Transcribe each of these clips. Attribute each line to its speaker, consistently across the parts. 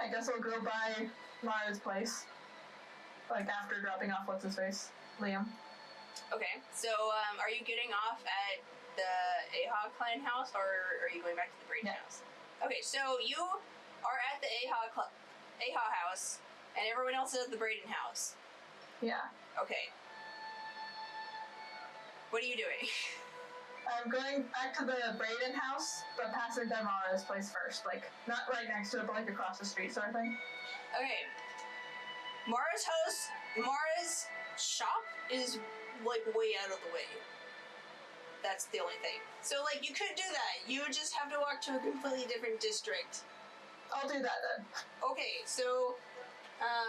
Speaker 1: I guess I'll go by Mara's place. Like, after dropping off what's-his-face? Liam.
Speaker 2: Okay, so, are you getting off at the Aoife clan house, or are you going back to the Braydon house? Okay, so you are at the Aoife house, and everyone else is at the Braydon house.
Speaker 1: Yeah.
Speaker 2: Okay. What are you doing?
Speaker 1: I'm going back to the Braydon house, but passing by Mara's place first. Like, not right next to it, but like across the street sort of thing.
Speaker 2: Okay. Mara's shop is like way out of the way. That's the only thing. So like you could do that. You would just have to walk to a completely different district.
Speaker 1: I'll do that then.
Speaker 2: Okay, so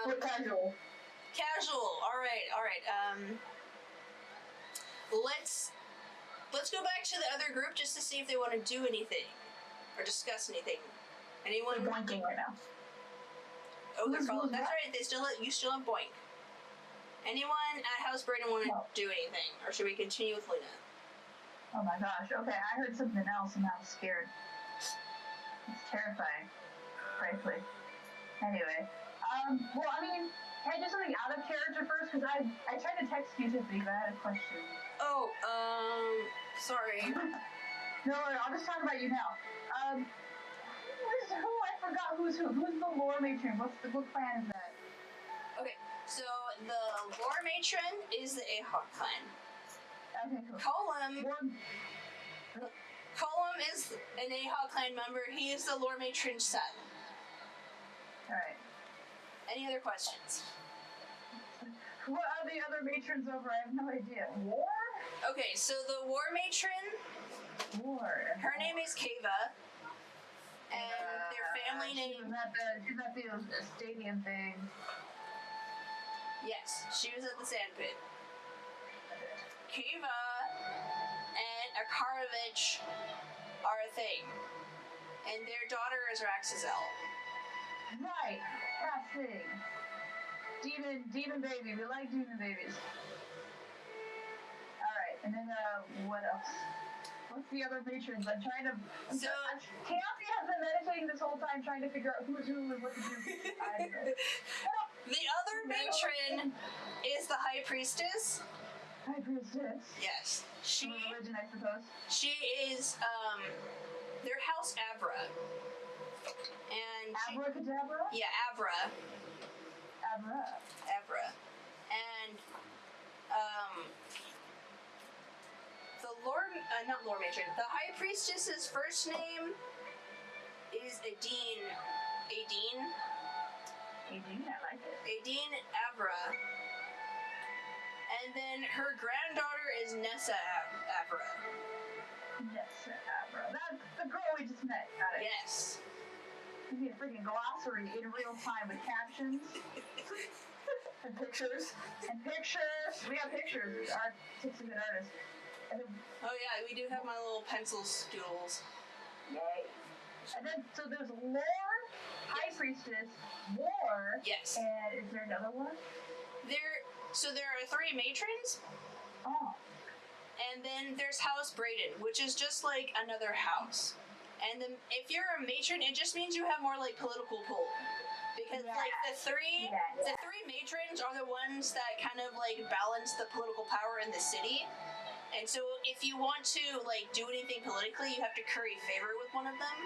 Speaker 1: We're casual.
Speaker 2: Casual. All right. Let's go back to the other group just to see if they want to do anything or discuss anything. Anyone?
Speaker 1: They're boinking right now.
Speaker 2: Oh, they're calling. That's right. You still have boink. Anyone at House Braydon want to do anything, or should we continue with Luna?
Speaker 3: Oh my gosh. Okay, I heard something else and I was scared. It's terrifying. Frankly. Anyway. Well, I mean, can I do something out of character first? Because I tried to text you to speak, but I had a question.
Speaker 2: Oh, sorry.
Speaker 3: No, I'll just talk about you now. I forgot who's who. Who's the lore matron? What clan is that?
Speaker 2: Okay, so the lore matron is the Aoife clan.
Speaker 3: Okay, cool.
Speaker 2: Colm is an Aoife clan member. He is the lore matron's son.
Speaker 3: Alright.
Speaker 2: Any other questions?
Speaker 3: What are the other matrons over? I have no idea. War?
Speaker 2: Okay, so the war matron,
Speaker 3: War.
Speaker 2: her name is Kava, and their family name...
Speaker 3: She's at the stadium thing.
Speaker 2: Yes, she was at the sandpit. Kava and Akarovich are a thing, and their daughter is Raxazel.
Speaker 3: Right, that thing. Demon baby. We like demon babies. Alright, and then, what else? What's the other matrons? I'm trying to... Chaosi has been meditating this whole time trying to figure out who's who and what to do.
Speaker 2: The other matron is the High Priestess.
Speaker 3: High Priestess?
Speaker 2: Yes. She...
Speaker 3: religion, I suppose.
Speaker 2: She is, their house Abhraigh. And
Speaker 3: Abracadabra?
Speaker 2: Yeah, Abhraigh.
Speaker 3: Abhraigh.
Speaker 2: And, not lore matron, the High Priestess's first name is Adine.
Speaker 3: Adine, I like it.
Speaker 2: Adine Abhraigh. And then her granddaughter is Nessa Abhraigh.
Speaker 3: Nessa Abhraigh. That's the girl we just met. Got it.
Speaker 2: Yes.
Speaker 3: We need a freaking glossary in real time with captions.
Speaker 1: And pictures.
Speaker 3: We have pictures. Our Tick's a good artist.
Speaker 2: Oh yeah, we do have my little pencil stool.
Speaker 3: Yay. And then, so there's lore, High Priestess, war.
Speaker 2: Yes.
Speaker 3: And is there another one?
Speaker 2: There are 3 matrons.
Speaker 3: Oh.
Speaker 2: And then there's House Braydon, which is just like another house. And then if you're a matron, it just means you have more like political pull. Because like the three matrons are the ones that kind of like balance the political power in the city. And so if you want to like do anything politically, you have to curry favor with one of them.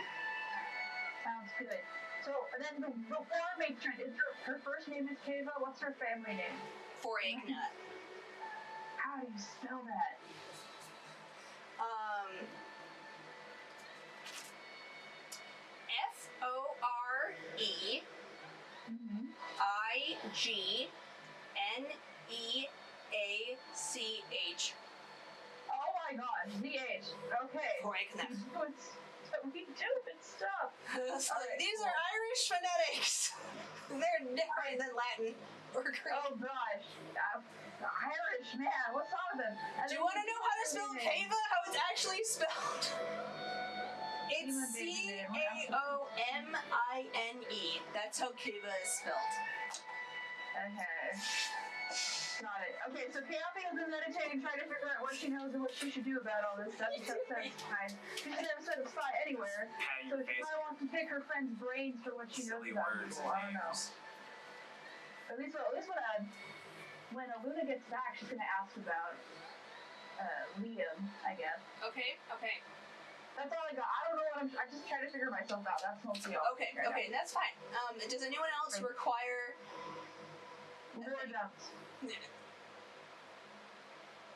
Speaker 3: Sounds good. So then the war matron, is her first name is Kava. What's her family name?
Speaker 2: Foraigna.
Speaker 3: How do you spell that?
Speaker 2: Foreigneach.
Speaker 3: Oh my gosh, ZH. Okay.
Speaker 2: Foraigna.
Speaker 3: We doing stuff.
Speaker 2: These are Irish phonetics. They're different than Latin or Greek.
Speaker 3: Oh gosh. Irish, man. What's wrong with them?
Speaker 2: Do you want to know how to spell Kava? How it's actually spelled? It's Caomine. That's how Kava is spelled.
Speaker 3: Okay. Got it. Okay, Okay, so Penelope has been meditating, trying to figure out what she knows and what she should do about all this stuff. That's fine. She's never set a spy anywhere, so she probably wants to pick her friend's brains for what she knows about people. I don't know. At least when Luna gets back, she's gonna ask about Liam, I guess.
Speaker 2: Okay.
Speaker 3: That's all I got. I don't know what I just try to figure myself out. That's mostly all.
Speaker 2: Okay, that's fine. Does anyone else require
Speaker 3: more jumps?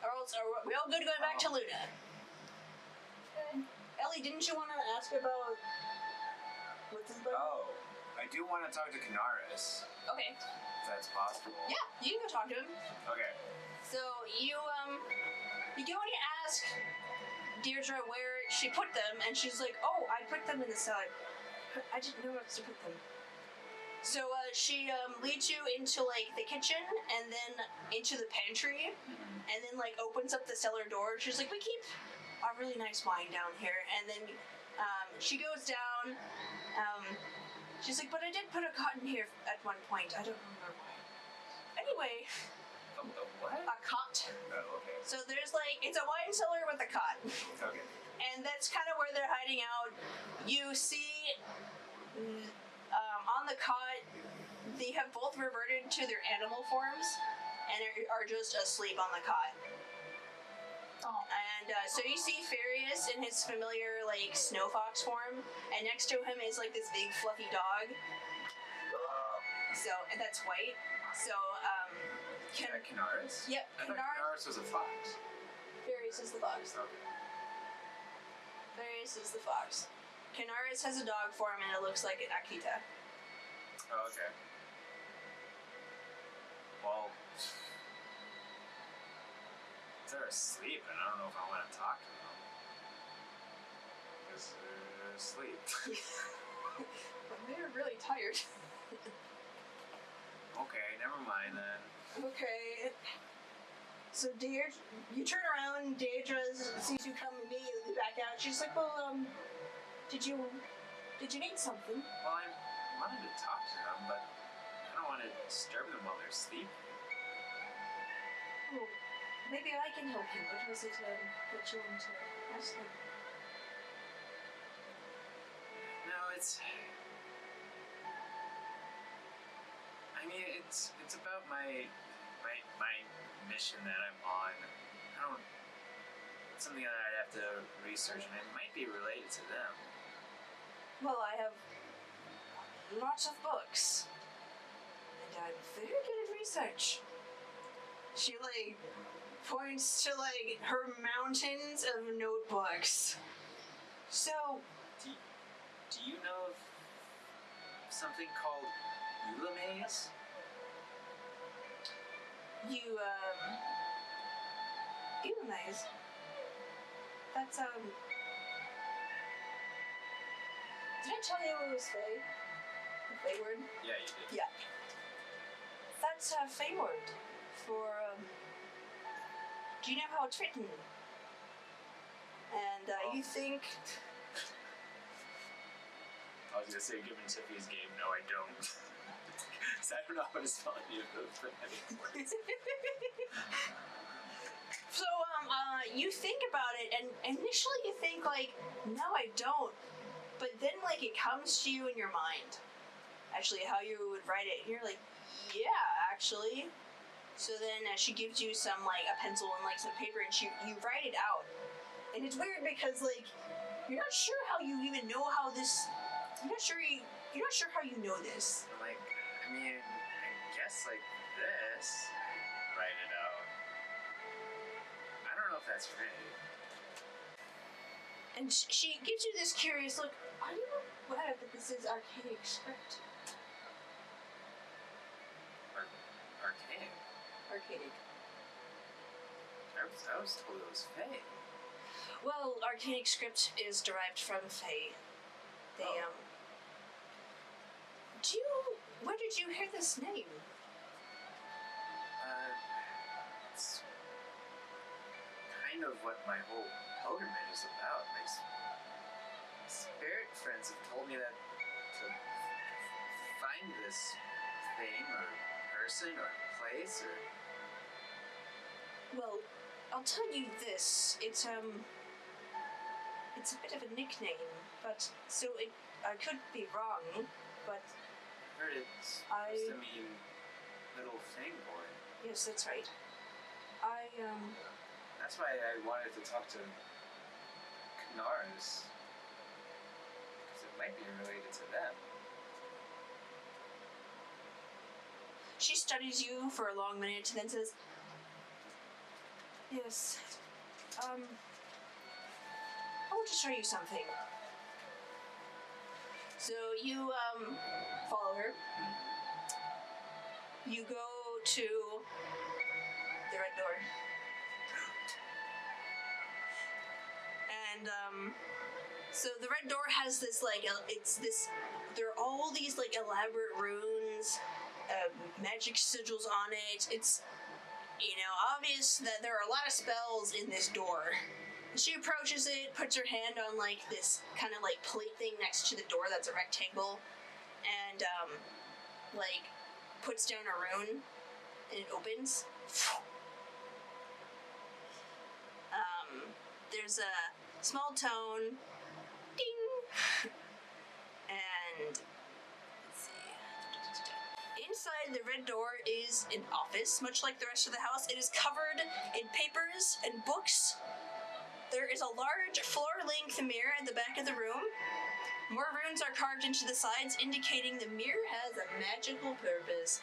Speaker 2: Or else are we all good going back to Luna? Ellie, didn't you want to ask about what's his name?
Speaker 4: Oh, I do want to talk to Canaris.
Speaker 2: Okay.
Speaker 4: If that's possible.
Speaker 2: Yeah, you can go talk to him.
Speaker 4: Okay.
Speaker 2: So you go and you ask Deidre where she put them, and she's like, "Oh, I put them in the cellar. I didn't know where to put them." So she leads you into like the kitchen, and then into the pantry, and then like opens up the cellar door. She's like, "We keep a really nice wine down here," and then she goes down. She's like, "But I did put a cot in here at one point. I don't remember why." Anyway.
Speaker 4: What?
Speaker 2: A cot.
Speaker 4: Oh, okay.
Speaker 2: So there's like, it's a wine cellar with a cot.
Speaker 4: Okay.
Speaker 2: And that's kind of where they're hiding out. You see on the cot, they have both reverted to their animal forms and are just asleep on the cot.
Speaker 3: Oh.
Speaker 2: And so you see Farius in his familiar like snow fox form, and next to him is like this big fluffy dog. So, and that's white. So,
Speaker 4: Canaris?
Speaker 2: Yep,
Speaker 4: I thought Canaris was a fox.
Speaker 2: Farius is the fox.
Speaker 4: Okay.
Speaker 2: Farius is the fox. Canaris has a dog form and it looks like an Akita.
Speaker 4: Oh, okay. Well, they're asleep, and I don't know if I want to talk to them. Because they're asleep.
Speaker 2: But they're really tired.
Speaker 4: Okay, never mind then.
Speaker 2: Okay. So Deidre, you turn around, Deidre sees you come immediately back out. She's like, "Well, did you need something?"
Speaker 4: Well, I wanted to talk to them, but I don't want to disturb them while they're asleep.
Speaker 2: Oh, maybe I can help you. What was it that you wanted to ask them?
Speaker 4: No, it's about my mission that I'm on. It's something that I'd have to research, and it might be related to them.
Speaker 2: Well, I have lots of books, and I'm very good at research. She like points to like her mountains of notebooks. So,
Speaker 4: do you know of something called Ewlamays?
Speaker 2: Ewlamays? That's, did I tell you it was Fae? The Fae word?
Speaker 4: Yeah, you did.
Speaker 2: Yeah. That's a Fae word for, do you know how it's written? And, you think...
Speaker 4: I was gonna say, given Tiffy's game, no, I don't. So I don't know how to spell any of those phonetic words.
Speaker 2: So, you think about it, and initially you think, like, no, I don't. But then, like, it comes to you in your mind. Actually, how you would write it. And you're like, yeah, actually. So then she gives you some, like, a pencil and, like, some paper, and you write it out. And it's weird because, like, you're not sure how you even know how this... You're not sure how you know this.
Speaker 4: Like, I mean, I guess like this. Write it out. I don't know if that's right.
Speaker 2: And she gives you this curious look. Are you aware that this is archaic script?
Speaker 4: Arcane?
Speaker 2: Archaic.
Speaker 4: I was told it was Fae.
Speaker 2: Well, archaic script is derived from Fae. They, where did you hear this name?
Speaker 4: It's kind of what my whole pilgrimage is about. My spirit friends have told me that to find this thing or person or place or
Speaker 2: Well, I'll tell you this. It's a bit of a nickname, but I could be wrong, but
Speaker 4: I heard it's supposed to mean little thing boy.
Speaker 2: Yes, that's right.
Speaker 4: That's why I wanted to talk to Knars. Because it might be related to them.
Speaker 2: She studies you for a long minute and then says, yes, I want to show you something. So you, follow her. You go to the red door. And, so the red door has this, there are all these, elaborate runes, magic sigils on it. It's, obvious that there are a lot of spells in this door. She approaches it, puts her hand on, this kind of, plate thing next to the door that's a rectangle, and, puts down a rune, and it opens. There's a small tone, ding, and let's see. Inside the red door is an office, much like the rest of the house. It is covered in papers and books. There is a large floor-length mirror at the back of the room. More runes are carved into the sides, indicating the mirror has a magical purpose.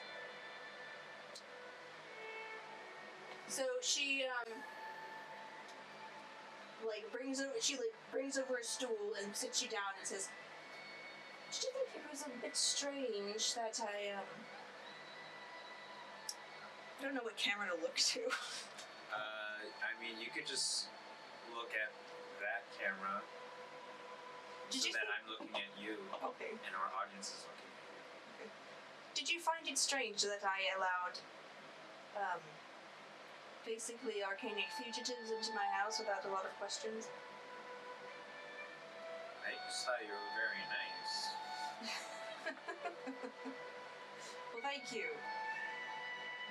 Speaker 2: So she brings over a stool and sits you down and says, "Did you think it was a bit strange that I don't know what camera to look to."
Speaker 4: I mean, you could just look at that camera. I'm looking at you.
Speaker 2: Okay.
Speaker 4: And our audience is looking at you.
Speaker 2: Okay. Did you find it strange that I allowed, basically arcane fugitives into my house without a lot of questions?
Speaker 4: I just thought you were very nice.
Speaker 2: Well, thank you.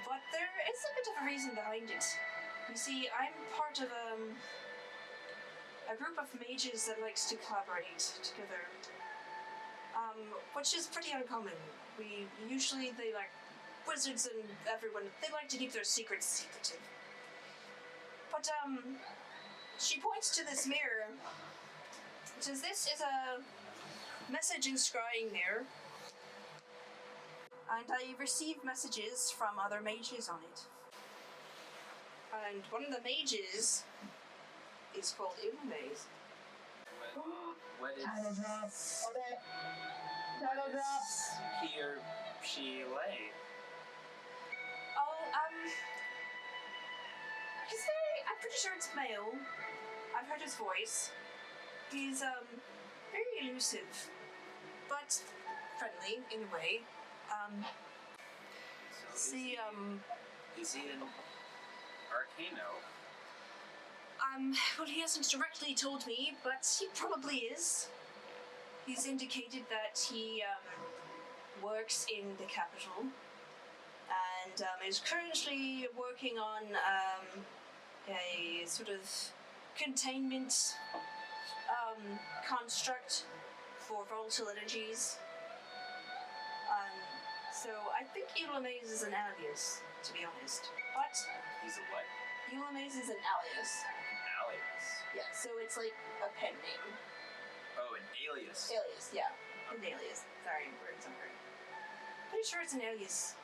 Speaker 2: But there is a bit of a reason behind it. You see, I'm part of a group of mages that likes to collaborate together, which is pretty uncommon. They like wizards and everyone, they like to keep their secrets secretive. But, she points to this mirror. It says, "This is a message inscribing there, and I receive messages from other mages on it. And one of the mages is called Ewlamays."
Speaker 4: What is...
Speaker 3: Title drop. Okay. Title drop.
Speaker 4: He or she lay?
Speaker 2: I'm pretty sure it's male. I've heard his voice. He's, very elusive, but friendly in a way.
Speaker 4: Is he an Arcano?
Speaker 2: Well, he hasn't directly told me, but he probably is. He's indicated that he, works in the capital, and, is currently working on, a sort of containment, construct for volatile energies. So I think Ewlamays is an alias, to be honest. But
Speaker 4: He's a what?
Speaker 2: Ewlamays is an alias.
Speaker 4: Alias.
Speaker 2: Yeah, so it's like a pen name.
Speaker 4: Oh, an alias.
Speaker 2: Alias, yeah. An alias. Sorry, words on her. Pretty sure it's an alias.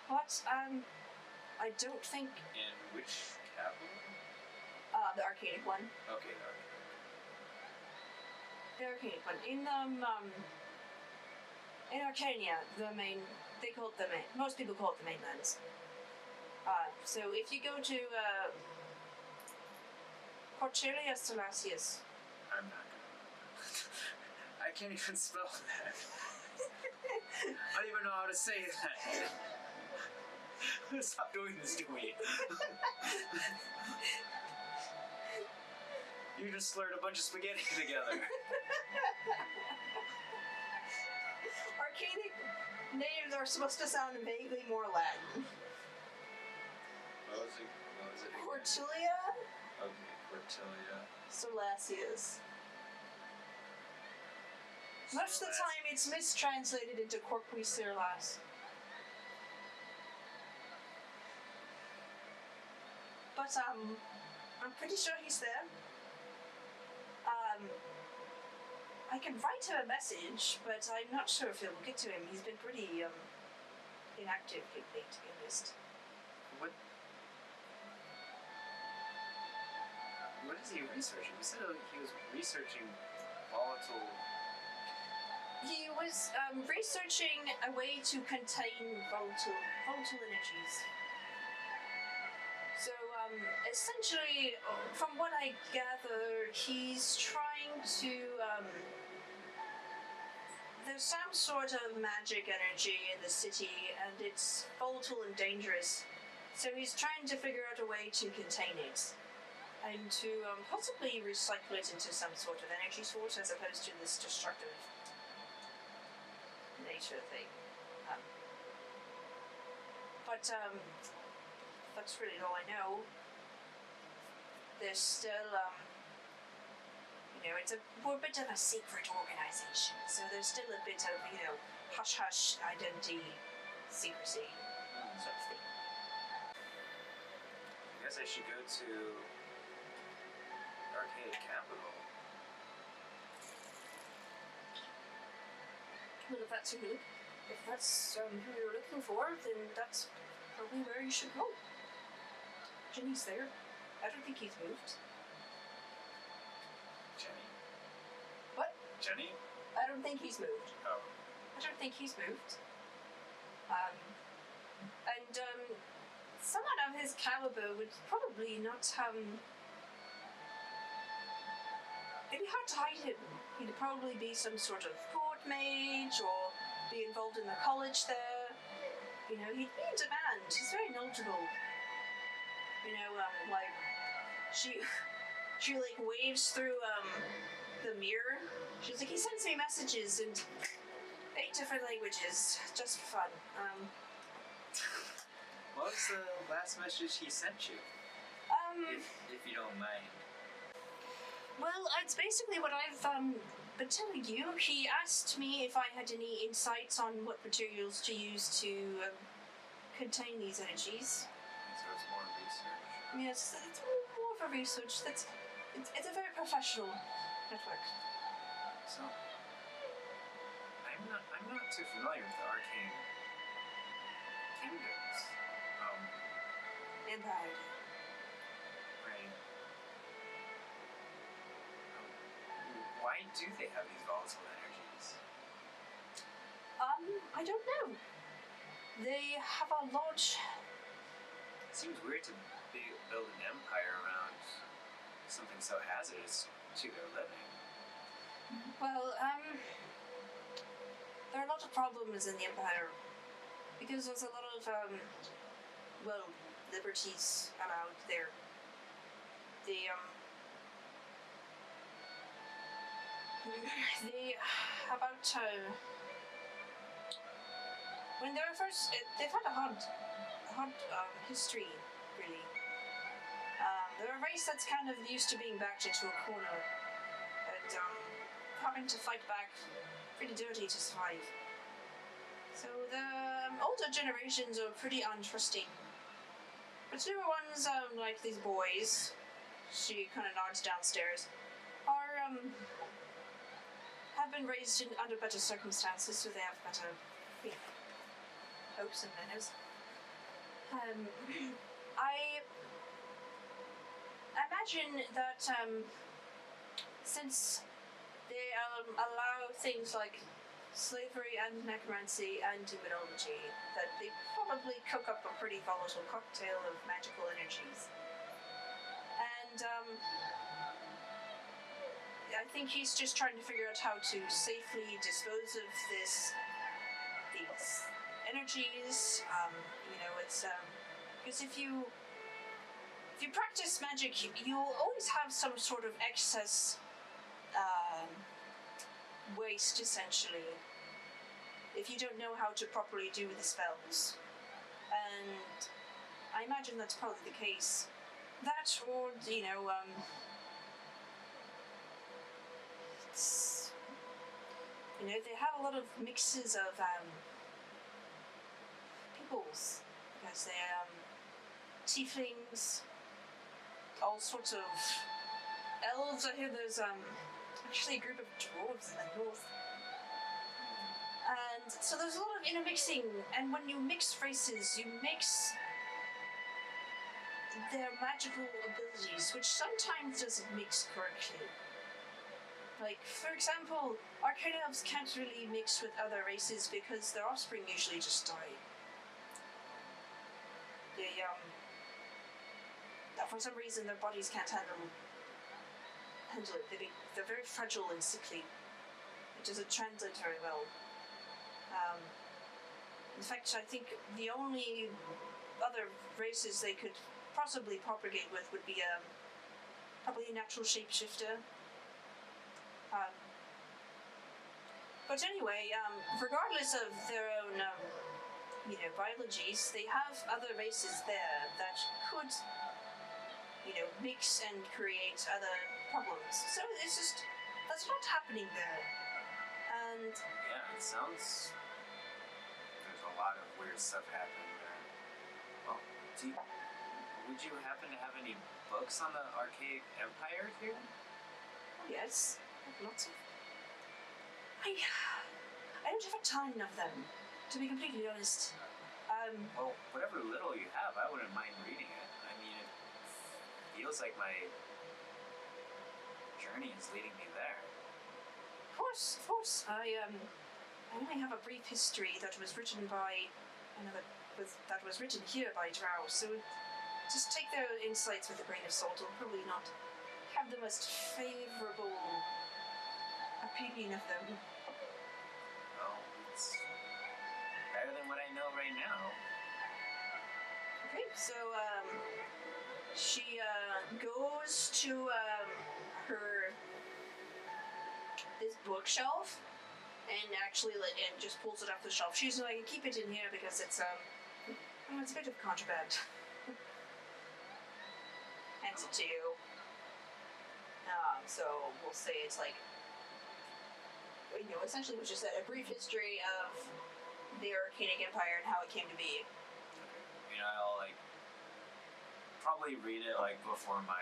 Speaker 2: But, I don't think...
Speaker 4: In which capital?
Speaker 2: The Arcanic one.
Speaker 4: Okay,
Speaker 2: The Arcanic one. In, in Arcania, they call it the main, most people call it the mainlands. So if you go to, Porchelia Salasius.
Speaker 4: I'm not gonna. I can't even spell that. I don't even know how to say that. Stop doing this to me. You just slurred a bunch of spaghetti together.
Speaker 2: Arcanic names are supposed to sound vaguely more Latin.
Speaker 4: Well, it's What was it? Again?
Speaker 2: Cortulia?
Speaker 4: Okay, Cortulia.
Speaker 2: Solasius. Most of the time it's mistranslated into Corquisirlas. But, I'm pretty sure he's there. I can write him a message, but I'm not sure if it will get to him. He's been pretty, inactive lately, to be honest.
Speaker 4: What is he researching? You said he was researching volatile...
Speaker 2: He was researching a way to contain volatile energies. So, essentially, from what I gather, he's trying to, there's some sort of magic energy in the city, and it's volatile and dangerous. So he's trying to figure out a way to contain it, and to possibly recycle it into some sort of energy source, as opposed to this destructive nature thing. But that's really all I know. There's still, we're a bit of a secret organization, so there's still a bit of, hush-hush identity secrecy sort of thing.
Speaker 4: I guess I should go to Arcane Capital.
Speaker 2: Well, if that's who you're looking for, then that's probably where you should go. Jenny's there. I don't think he's moved.
Speaker 4: Jenny?
Speaker 2: What?
Speaker 4: Jenny?
Speaker 2: I don't think he's moved.
Speaker 4: Oh.
Speaker 2: I don't think he's moved. And someone of his caliber would probably not, it'd be hard to hide him. He'd probably be some sort of court mage, or be involved in the college there. He'd be in demand. He's very knowledgeable. She waves through, the mirror. She's like, he sends me messages in 8 different languages, just for fun.
Speaker 4: What was the last message he sent you? If you don't mind.
Speaker 2: Well, it's basically what I've, been telling you. He asked me if I had any insights on what materials to use to, contain these energies.
Speaker 4: So it's more research.
Speaker 2: Yes, it's more for research. It's a very professional network.
Speaker 4: So, I'm not too familiar with the arcane kingdoms.
Speaker 2: Empire.
Speaker 4: Right. Why do they have these volatile energies?
Speaker 2: I don't know. They have a large...
Speaker 4: It seems weird to build an empire around something so hazardous to their living.
Speaker 2: Well, there are a lot of problems in the Empire. Because there's a lot of, liberties allowed there. When they were first, they've had a hard history, really. They're a race that's kind of used to being backed into a corner, and having to fight back pretty dirty to survive. So the older generations are pretty untrusting. But newer ones, like these boys, she kind of nods downstairs, are, have been raised under better circumstances, so they have better hopes and manners. I imagine that, since they allow things like slavery and necromancy and demonology, that they probably cook up a pretty volatile cocktail of magical energies. And I think he's just trying to figure out how to safely dispose of these energies. It's because if you practice magic, you'll always have some sort of excess waste, essentially, if you don't know how to properly do the spells. And I imagine that's probably the case. That, or, it's, they have a lot of mixes of, peoples. Because they, tieflings, all sorts of elves. I hear there's, actually a group of dwarves in the north. And so there's a lot of intermixing, and when you mix races, you mix their magical abilities, which sometimes doesn't mix correctly. Like, for example, arcane elves can't really mix with other races because their offspring usually just die. They, for some reason their bodies can't handle it. They're very fragile and sickly. It doesn't translate very well. In fact, I think the only other races they could possibly propagate with would be probably a natural shapeshifter. But anyway, regardless of their own, biologies, they have other races there that could, mix and create other problems. So it's just, that's not happening there. And
Speaker 4: yeah, it sounds there's a lot of weird stuff happening there. Well, would you happen to have any books on the Archaic Empire here?
Speaker 2: yes, lots of. I don't have a ton of them, to be completely honest.
Speaker 4: Well, whatever little you have, I wouldn't mind reading it. I mean, it feels like my journey is leading me there.
Speaker 2: Of course. I only have a brief history that was written by that was written here by Drow, so just take their insights with a grain of salt. I'll probably not have the most favorable opinion of them.
Speaker 4: Well, it's better than what I know right now.
Speaker 2: Okay, so she goes to her this bookshelf and actually and just pulls it off the shelf. She's like, keep it in here because it's it's a bit of contraband. Hands it to you. So we'll say it's like, essentially was just a brief history of the Arcane Empire and how it came to be.
Speaker 4: I'll probably read it before my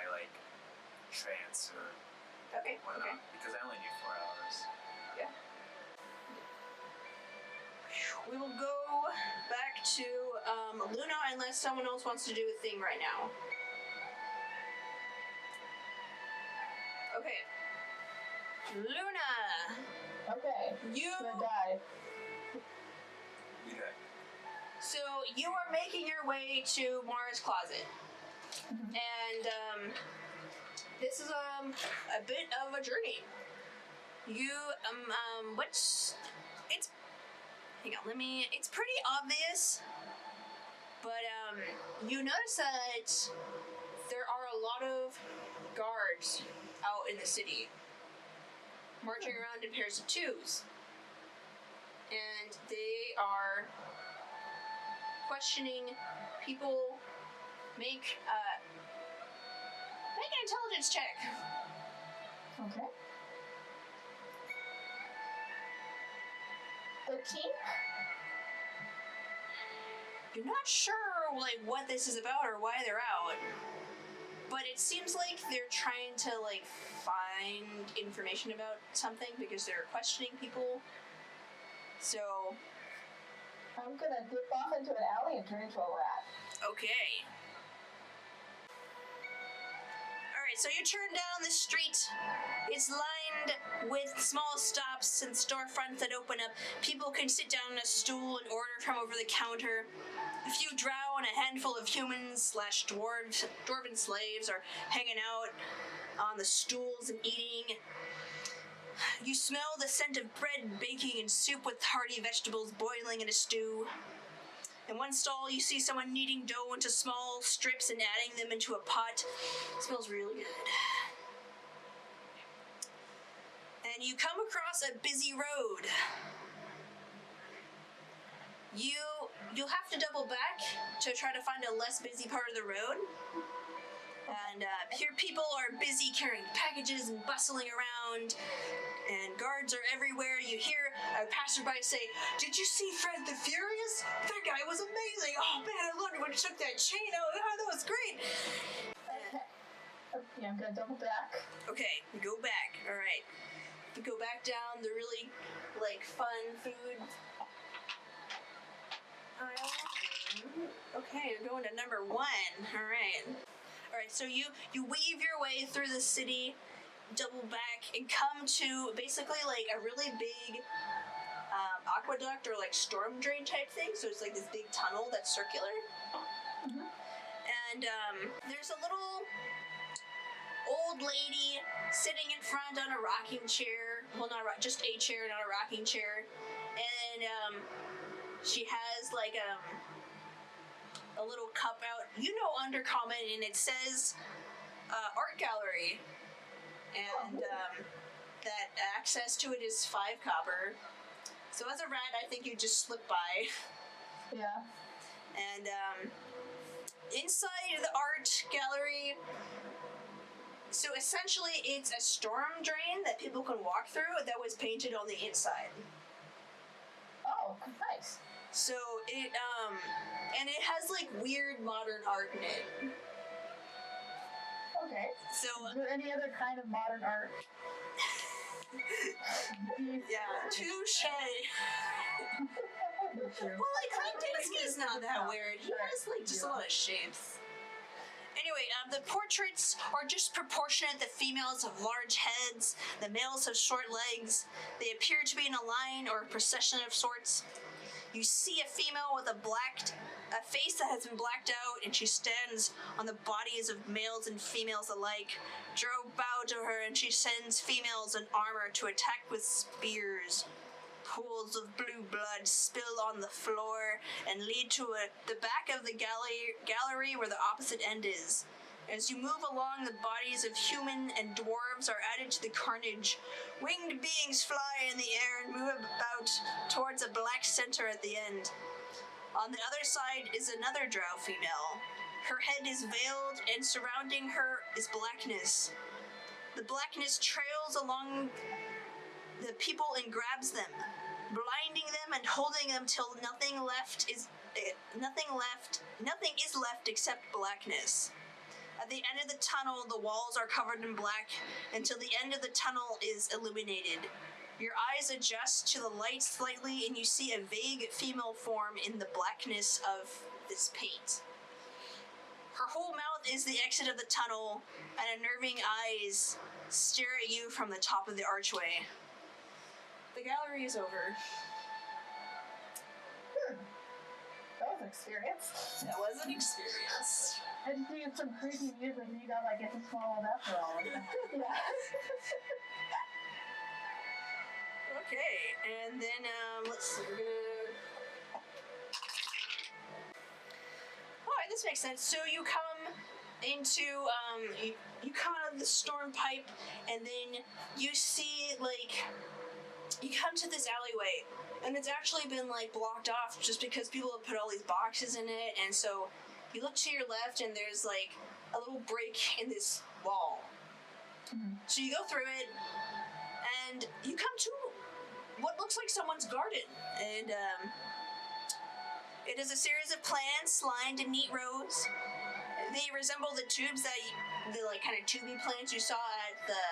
Speaker 4: trance or whatnot, because I only need 4 hours.
Speaker 2: Yeah. We will go back to Luna unless someone else wants to do a thing right now. Okay. Luna!
Speaker 1: Okay.
Speaker 2: You...
Speaker 1: I'm gonna die.
Speaker 4: Okay.
Speaker 2: So, you are making your way to Mara's closet. And, this is, a bit of a journey. You, it's pretty obvious, but, you notice that there are a lot of guards out in the city, marching around in pairs of twos. And they are questioning people. Make an intelligence check.
Speaker 1: Okay. 13?
Speaker 2: You're not sure what this is about or why they're out, but it seems like they're trying to find information about something because they're questioning people. So
Speaker 1: I'm gonna dip off into an alley and turn into a rat.
Speaker 2: okay. Alright, so you turn down the street. It's lined with small stops and storefronts that open up. People can sit down on a stool and order from over the counter. A few drow and a handful of humans / dwarven slaves are hanging out on the stools and eating. You smell the scent of bread baking and soup with hearty vegetables boiling in a stew. In one stall, you see someone kneading dough into small strips and adding them into a pot. It smells really good. And you come across a busy road. you'll have to double back to try to find a less busy part of the road. And here people are busy carrying packages and bustling around, and guards are everywhere. You hear a passerby say, "Did you see Fred the Furious? That guy was amazing. Oh man, I loved it when he took that chain out. Oh, that was great."
Speaker 3: Yeah, I'm gonna double back.
Speaker 2: Okay, we go back. All right. We go back down the really, like, fun food aisle. Okay, you're going to number 1. All right. All right, so you weave your way through the city, double back, and come to basically, like, a really big aqueduct or, like, storm drain type thing. So it's like this big tunnel that's circular.
Speaker 3: Mm-hmm.
Speaker 2: And there's a little old lady sitting in front on a rocking chair. Well, just a chair, not a rocking chair. And she has like a little cup out, undercommon, and it says art gallery. And that access to it is 5 copper. So as a rat, I think you just slip by.
Speaker 3: Yeah.
Speaker 2: And inside the art gallery, so essentially it's a storm drain that people can walk through that was painted on the inside.
Speaker 3: Oh, nice.
Speaker 2: So it and it has like weird modern art in it.
Speaker 3: Okay.
Speaker 2: So
Speaker 3: is there any other kind of modern art?
Speaker 2: yeah, touche. Well, like Kandinsky's not that weird. He has like just a lot of shapes. Anyway, the portraits are just proportionate. The females have large heads, the males have short legs. They appear to be in a line or a procession of sorts. You see a female with a face that has been blacked out, and she stands on the bodies of males and females alike. Drow bow to her, and she sends females in armor to attack with spears. Pools of blue blood spill on the floor and lead to the back of the gallery where the opposite end is. As you move along, the bodies of human and dwarves are added to the carnage. Winged beings fly in the air and move about towards a black center at the end. On the other side is another drow female. Her head is veiled, and surrounding her is blackness. The blackness trails along the people and grabs them, blinding them and holding them till nothing is left except blackness. At the end of the tunnel, the walls are covered in black until the end of the tunnel is illuminated. Your eyes adjust to the light slightly, and you see a vague female form in the blackness of this paint. Her whole mouth is the exit of the tunnel, and unnerving eyes stare at you from the top of the archway. The gallery is over.
Speaker 3: That was an experience.
Speaker 2: That was an experience.
Speaker 3: I just needed some creepy music, and you got like it's a small enough for all of them. Yeah.
Speaker 2: Okay, and then let's see. We're gonna. All right, this makes sense. So you come into you come out of the storm pipe, and then you see like. You come to this alleyway, and it's actually been like blocked off just because people have put all these boxes in it, and so you look to your left and there's like a little break in this wall.
Speaker 3: Mm-hmm.
Speaker 2: So you go through it, and you come to what looks like someone's garden, and it is a series of plants lined in neat rows. They resemble the tubes the like kind of tubey plants you saw at the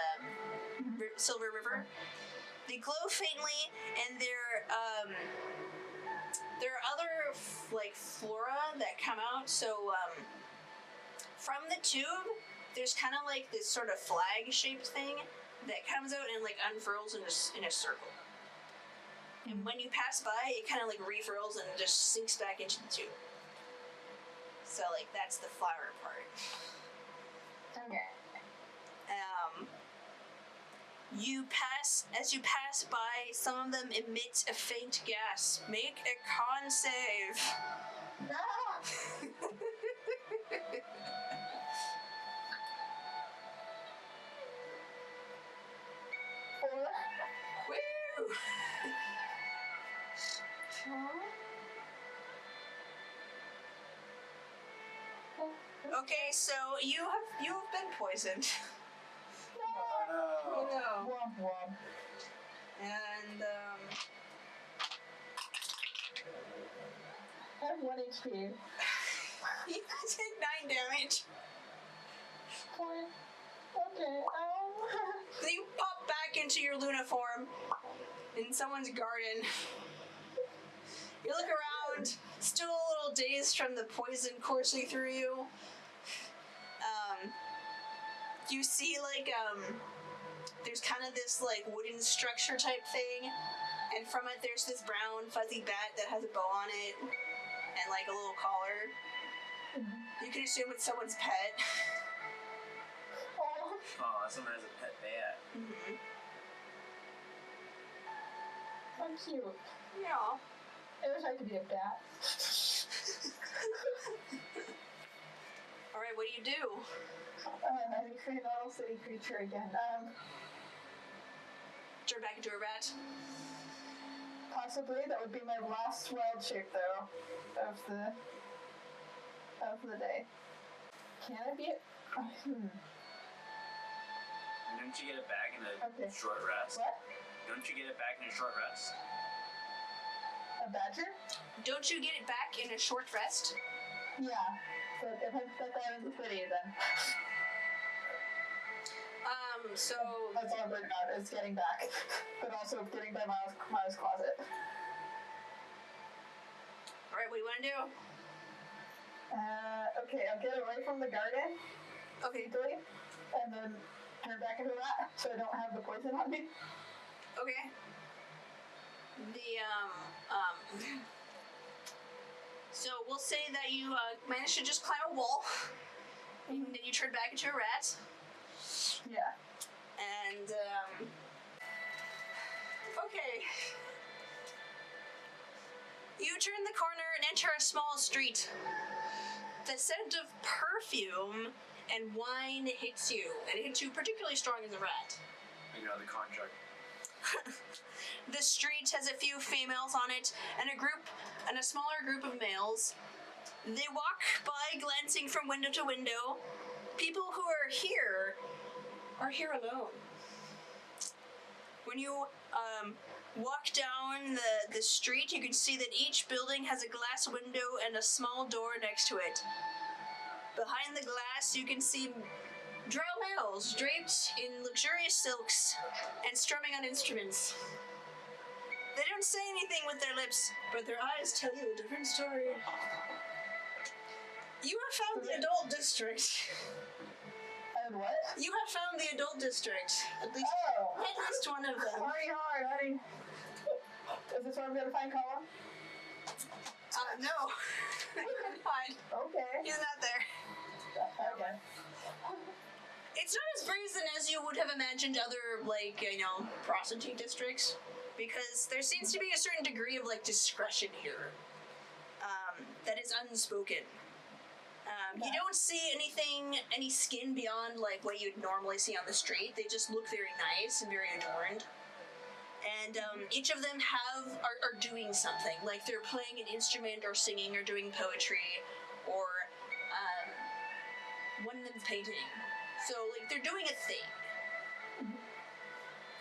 Speaker 2: Silver River. They glow faintly, and there are other like flora that come out. So from the tube, there's kind of like this sort of flag-shaped thing that comes out and like unfurls in a circle. And when you pass by, it kind of like refurls and just sinks back into the tube. So like that's the flower part.
Speaker 3: Okay.
Speaker 2: As you pass by, some of them emit a faint gas. Make a con save.
Speaker 3: Ah!
Speaker 2: Woo! Okay, so you've been poisoned.
Speaker 4: Oh no.
Speaker 2: No.
Speaker 3: Womp womp.
Speaker 2: And
Speaker 3: I have 1 HP.
Speaker 2: you take 9 damage.
Speaker 3: Point. Okay.
Speaker 2: Then you pop back into your Luna form in someone's garden. You look around, still a little dazed from the poison coursing through you. You see, like, there's kind of this, like, wooden structure type thing, and from it there's this brown fuzzy bat that has a bow on it, and, like, a little collar. You can assume it's someone's pet.
Speaker 4: Oh, someone has a pet bat.
Speaker 2: Mm-hmm.
Speaker 3: How cute.
Speaker 2: Yeah.
Speaker 3: I wish I could be a bat.
Speaker 2: Alright, what do?
Speaker 3: I create a little city creature again.
Speaker 2: Turn back into a rat.
Speaker 3: Possibly that would be my last wild shape though of the day. Can I be?
Speaker 4: Don't you get it back in a
Speaker 3: Okay.
Speaker 4: short rest?
Speaker 3: What?
Speaker 4: Don't you get it back in a short rest?
Speaker 3: A badger?
Speaker 2: Don't you get it back in a short rest?
Speaker 3: Yeah. But if I put that in the city, then
Speaker 2: So
Speaker 3: that's all I'm worried about is getting back, but also getting by Miles' closet.
Speaker 2: alright, what do you want to do?
Speaker 3: Okay, I'll get away from the garden,
Speaker 2: Okay,
Speaker 3: and then turn back into that, so I don't have the poison on me.
Speaker 2: okay. So we'll say that you managed to just climb a wall, and then you turn back into a rat,
Speaker 3: Yeah.
Speaker 2: and okay. You turn the corner and enter a small street. The scent of perfume and wine hits you, and it hits you particularly strong as a rat.
Speaker 4: You know, the contract.
Speaker 2: The street has a few females on it, and a smaller group of males. They walk by, glancing from window to window. People who are here alone. When you walk down the street, you can see that each building has a glass window and a small door next to it. Behind the glass, you can see drow males draped in luxurious silks and strumming on instruments. They don't say anything with their lips, but their eyes tell you a different story. You have found the adult district.
Speaker 3: And what?
Speaker 2: You have found the adult district. At least one of them.
Speaker 3: Party hard, honey. Is this where I'm gonna find Colm?
Speaker 2: No. Fine.
Speaker 3: Okay.
Speaker 2: He's not there.
Speaker 3: Okay.
Speaker 2: It's not as brazen as you would have imagined other, prostitute districts, because there seems to be a certain degree of, discretion here that is unspoken. You don't see any skin beyond, what you'd normally see on the street. They just look very nice and very adorned. And each of them are doing something, like they're playing an instrument or singing or doing poetry, or one of them's painting. So, they're doing a thing.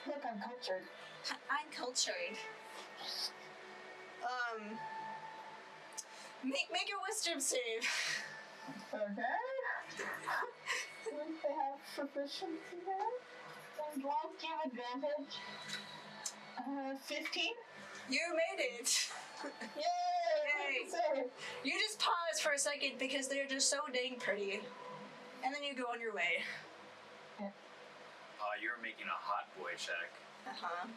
Speaker 3: Look, I'm cultured.
Speaker 2: I'm cultured. Make a wisdom save.
Speaker 3: Okay. Wouldn't they have proficiency there? And won't give advantage. 15?
Speaker 2: You made it.
Speaker 3: Yay!
Speaker 2: Yay. You just pause for a second because they're just so dang pretty. And then you go on your way.
Speaker 4: You're making a hot boy check.
Speaker 2: Uh-huh.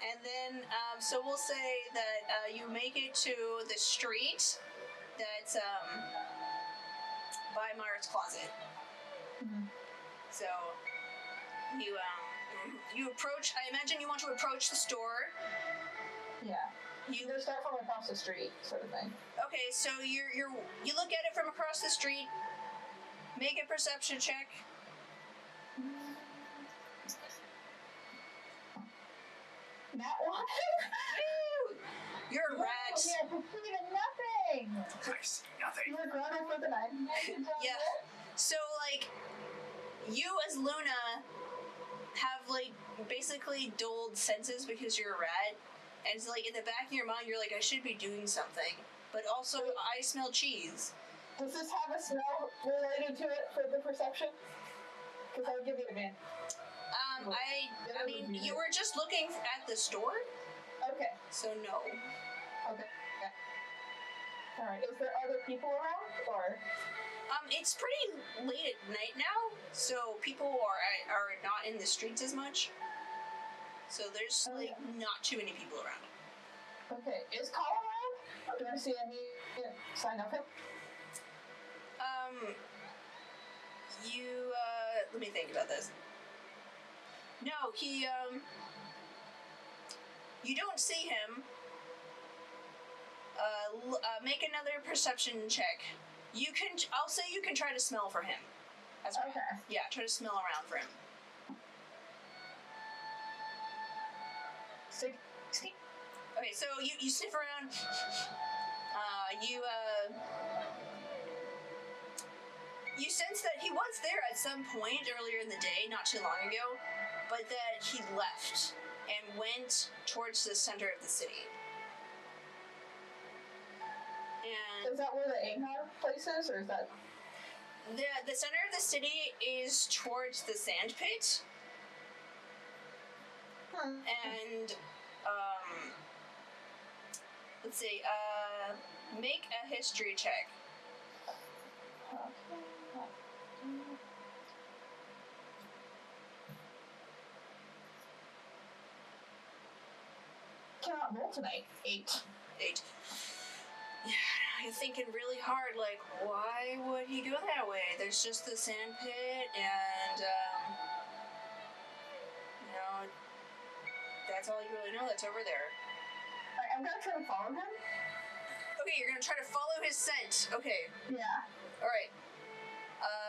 Speaker 2: And then, so we'll say that you make it to the street that's by Mara's closet.
Speaker 3: Mm-hmm.
Speaker 2: So you approach. I imagine you want to approach the store.
Speaker 3: Yeah. You gonna start from across the street, sort of thing.
Speaker 2: Okay, so you look at it from across the street. Make a perception check.
Speaker 3: That one?
Speaker 2: You're a rat.
Speaker 3: Yeah, even nothing. nothing.
Speaker 4: I see nothing.
Speaker 3: You were grown up with an eye.
Speaker 2: Yeah. So, like, you as Luna have, like, basically dulled senses because you're a rat. And it's like, in the back of your mind, you're like, I should be doing something. But also, I smell cheese.
Speaker 1: Does this have a smell related to it for the perception? Because I would give you a man.
Speaker 2: I mean, you were just looking at the store,
Speaker 1: Okay.
Speaker 2: so no.
Speaker 1: Okay. Yeah. Alright. Is there other people around? Or?
Speaker 2: It's pretty late at night now, so people are not in the streets as much. So there's, like, not too many people around.
Speaker 1: Okay. Is Colm around? Do I see any sign of him?
Speaker 2: Let me think about this. No, you don't see him. Make another perception check. I'll say you can try to smell for him. That's right.
Speaker 1: Okay.
Speaker 2: Yeah, try to smell around for him.
Speaker 1: 60.
Speaker 2: Okay, so you sniff around. You sense that he was there at some point earlier in the day, not too long ago, but that he left and went towards the center of the city. And
Speaker 1: Is that where the Ahab place is, or is that?
Speaker 2: the center of the city is towards the sand pit. And let's see, make a history check.
Speaker 1: Cannot roll tonight. 8.
Speaker 2: 8. Yeah, you're thinking really hard, like, why would he go that way? There's just the sand pit, and, that's all you really know that's over there.
Speaker 1: Alright, I'm gonna try to follow him.
Speaker 2: Okay, you're gonna try to follow his scent. Okay,
Speaker 1: Yeah.
Speaker 2: alright.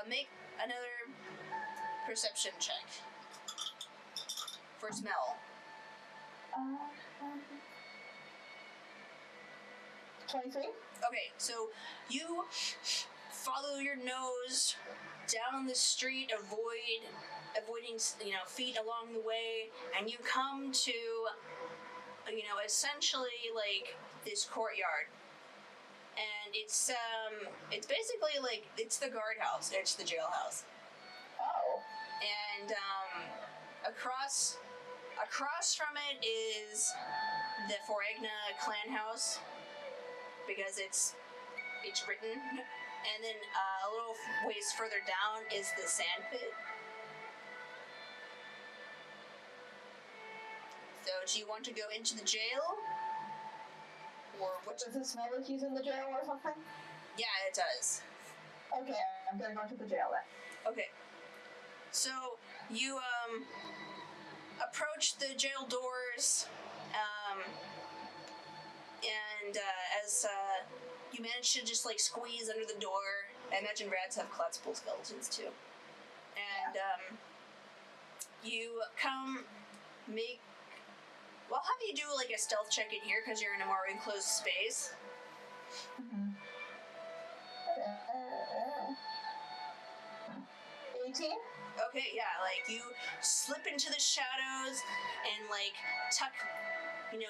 Speaker 2: Make another perception check. For smell.
Speaker 1: 23.
Speaker 2: Okay, so you follow your nose down the street, avoiding, feet along the way, and you come to, essentially like this courtyard. And it's basically like, it's the guardhouse, it's the jailhouse.
Speaker 1: Oh.
Speaker 2: And across from it is the Foragna clan house, because it's written, and then a little ways further down is the sand pit. So do you want to go into the jail? Or what?
Speaker 1: Does it smell like he's in the jail or something?
Speaker 2: Yeah, it does.
Speaker 1: Okay, I'm gonna go to the jail then.
Speaker 2: Okay. So you approach the jail doors, and as you manage to just like squeeze under the door. I imagine rats have collapsible skeletons too. And you I'll have you do like a stealth check in here because you're in a more enclosed space.
Speaker 1: Mm-hmm. 18?
Speaker 2: Okay, yeah, like you slip into the shadows and like tuck, and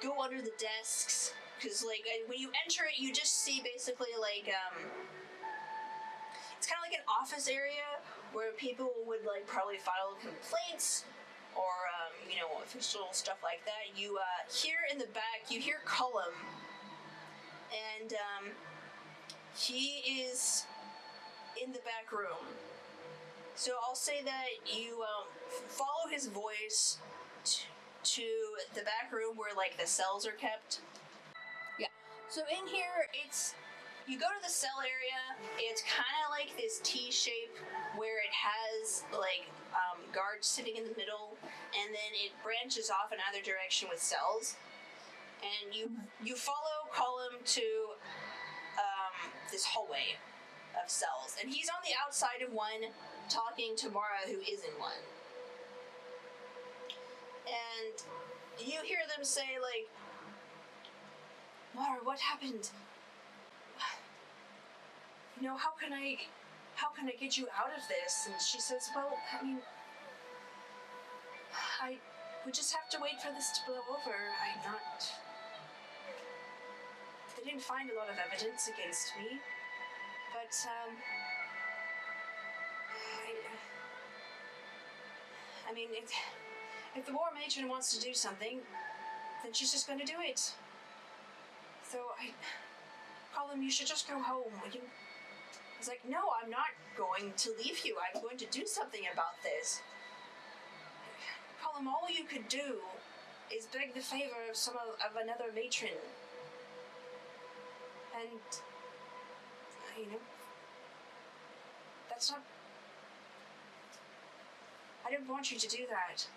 Speaker 2: go under the desks. Because like when you enter it, you just see basically like it's kind of like an office area where people would like probably file complaints or official stuff like that. You hear in the back, you hear Colm, and he is in the back room. So I'll say that you follow his voice to the back room where like the cells are kept. Yeah. So in here, you go to the cell area. It's kind of like this T shape where it has like guards sitting in the middle, and then it branches off in either direction with cells. And you follow Colm to this hallway of cells, and he's on the outside of one, talking to Mara, who is in one. And you hear them say, like, Mara, what happened? how can I get you out of this? And she says, well, I mean, we just have to wait for this to blow over. They didn't find a lot of evidence against me, but, I mean, if the war matron wants to do something, then she's just gonna do it. So Colm, you should just go home. He's like, no, I'm not going to leave you. I'm going to do something about this. Colm, all you could do is beg the favor of another matron. And, that's not... I don't want you to do that.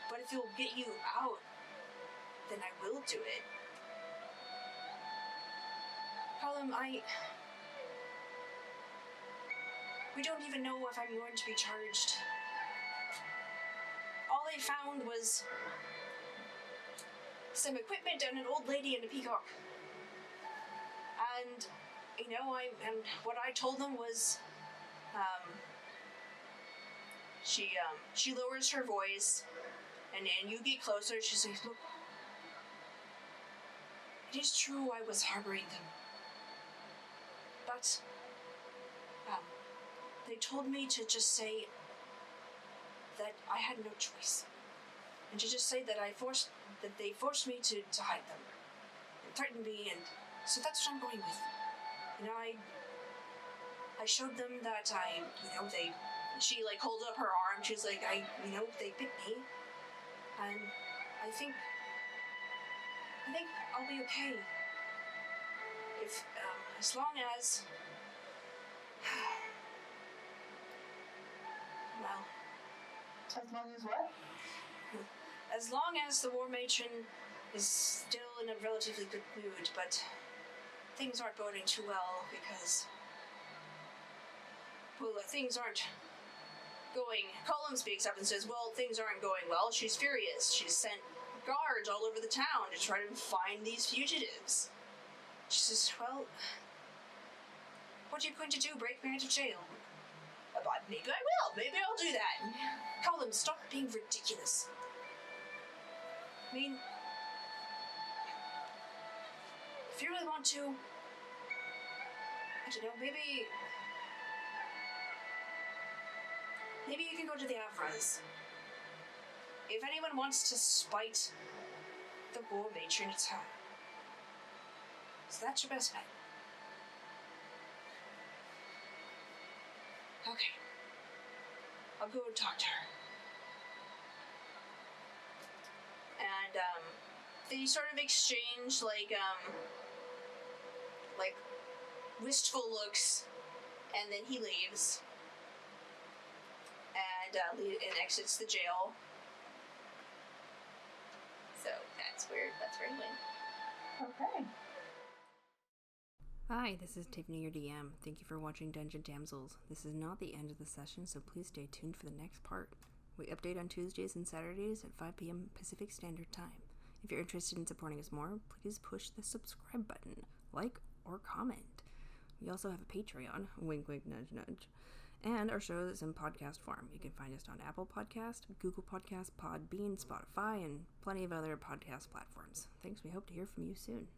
Speaker 2: But if it'll get you out, then I will do it. Colm, we don't even know if I'm going to be charged. All I found was some equipment and an old lady and a peacock. And, and what I told them was, she lowers her voice, and you get closer, she says, look, it is true I was harboring them. But, they told me to just say that I had no choice. And to just say that they forced me to hide them. And threatened me, and so that's what I'm going with. I showed them that she holds up her arm, she's like, they bit me. And I think I'll be okay. If, as long as... well...
Speaker 3: As long as what?
Speaker 2: As long as the war matron is still in a relatively good mood, but things aren't boding too well because... well, things aren't going... Colm speaks up and says, well, things aren't going well. She's furious. She's sent guards all over the town to try to find these fugitives. She says, well, what are you going to do, break me out of jail? Maybe I will. Maybe I'll do that. Colm, stop being ridiculous. I mean, if you really want to, I don't know, maybe you can go to the Abhraighs. If anyone wants to spite the war matron, it's her. So that's your best bet. Okay. I'll go and talk to her. And, they sort of exchange, wistful looks, and then he leaves. And exits the jail. So, that's where he went.
Speaker 3: Okay.
Speaker 5: Hi, this is Tiffany, your DM. Thank you for watching Dungeon Damsels. This is not the end of the session, so please stay tuned for the next part. We update on Tuesdays and Saturdays at 5 p.m. Pacific Standard Time. If you're interested in supporting us more, please push the subscribe button, like, or comment. We also have a Patreon, wink wink nudge nudge, and our show is in podcast form. You can find us on Apple Podcast, Google Podcast, Podbean, Spotify, and plenty of other podcast platforms. Thanks, we hope to hear from you soon.